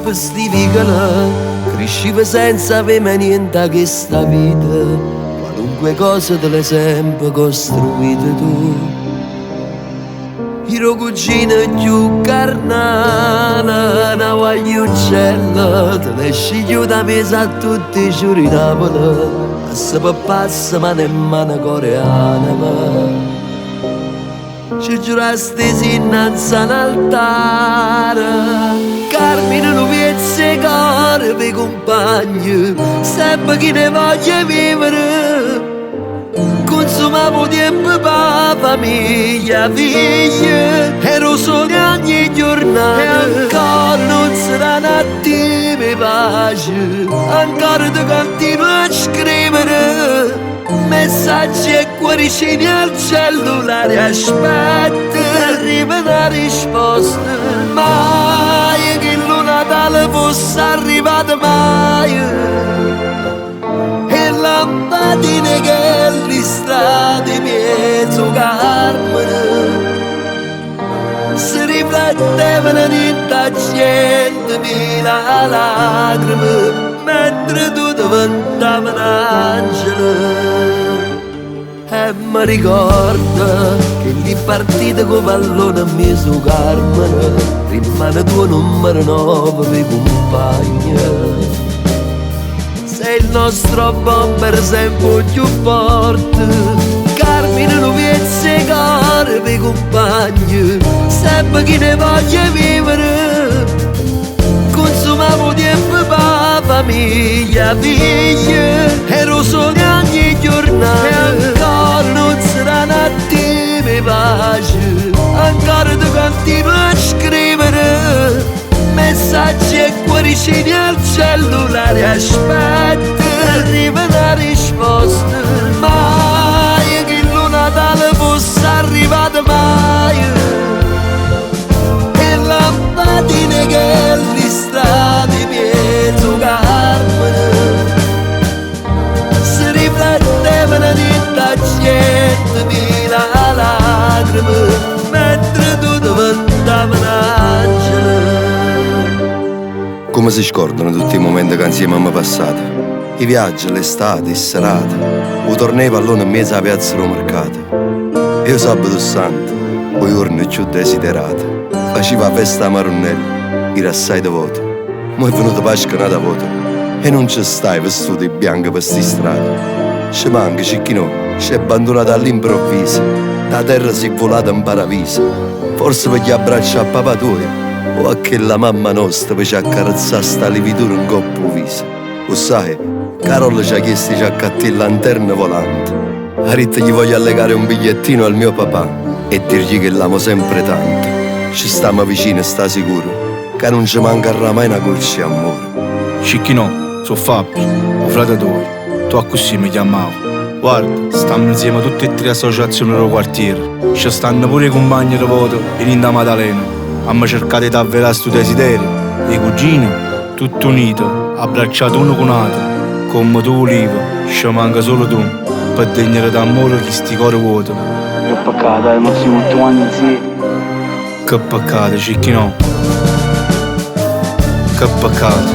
vestivicolo, cresciva senza avere niente che sta vita, qualunque cosa te l'hai sempre costruita tu. Io cugino più carnale, una guagliuccella, te ne sciglio da mesa a tutti i giorni di Napoli, passa per passa mano in mano coreana. Ci giurasti innanzi all'altare, Carmine non viezze care per compagni, sempre chi ne voglia vivere. Consumavo tempo per la famiglia, figli, ero solo ogni giornata. E ancora non sarà un attimo di pace, ancora ti continuo a scrivere messaggi e cuoricini al cellulare. Aspetta, arriva una risposta, mai che il Natale fosse arrivato mai. E lampadine che le strade mezzo Carmine si riflettevano in centomila lacrime mentre tu diventavi un angelo. E mi ricordo che lì partite con pallone a me su Carmine, rimane tuo numero 9 per compagna. Sei il nostro bomber sempre più forte, Carmine non viezze care per compagni, sempre chi ne voglia vivere. Consumavo tempo per la famiglia, figli, ero solo ogni giornata. E ancora non sarà un attimo di pace, ancora ti continuo a scrivere messaggi e cuoricini al cellulare. Aspetta, arriva una risposta, mai che il Natale fosse arrivato mai. E lampadine che le strade mezzo Carmine si riflettevano in centomila lacrime mentre tu diventavi un angelo. Come si scordano tutti i momenti che insieme abbiamo passato? I viaggi, l'estate, le serate, o tornei pallone in mezzo alla piazza del mercato. Io sabato santo, quei giorni più desiderati, faceva festa a Maronnelli, era assai devoto. Mo' è venuto Pasqua da voto e non ci stai vestito di bianco per sti strade. Ci manca cicchino, ci è abbandonato all'improvviso, la terra si è volata in paradiso, forse per gli abbracci a papà tuo o a che la mamma nostra ci accarezzare sta livitura in coppo viso. O sai, Carola ci ha chiesto di accattare la lanterna volante. A Rita gli voglio allegare un bigliettino al mio papà e dirgli che l'amo sempre tanto. Ci stiamo vicino, sta sicuro, che non ci mancherà mai una goccia di amore. Cicchino, sono Fabio, un frate tuo. Tu a così mi chiamavo. Guarda, stiamo insieme a tutte e tre associazioni del quartiere. Ci stanno pure i compagni di voto in da Maddalena. Abbiamo cercato di avverare questo desiderio. Le cugine, tutte unite, abbracciate uno con l'altro. Come tu, Oliva, ci manca solo tu, per degnare d'amore che sti cuore vuoto. Che peccato, non siamo tutti anni insieme. Che peccato, Cicchino. Che peccato.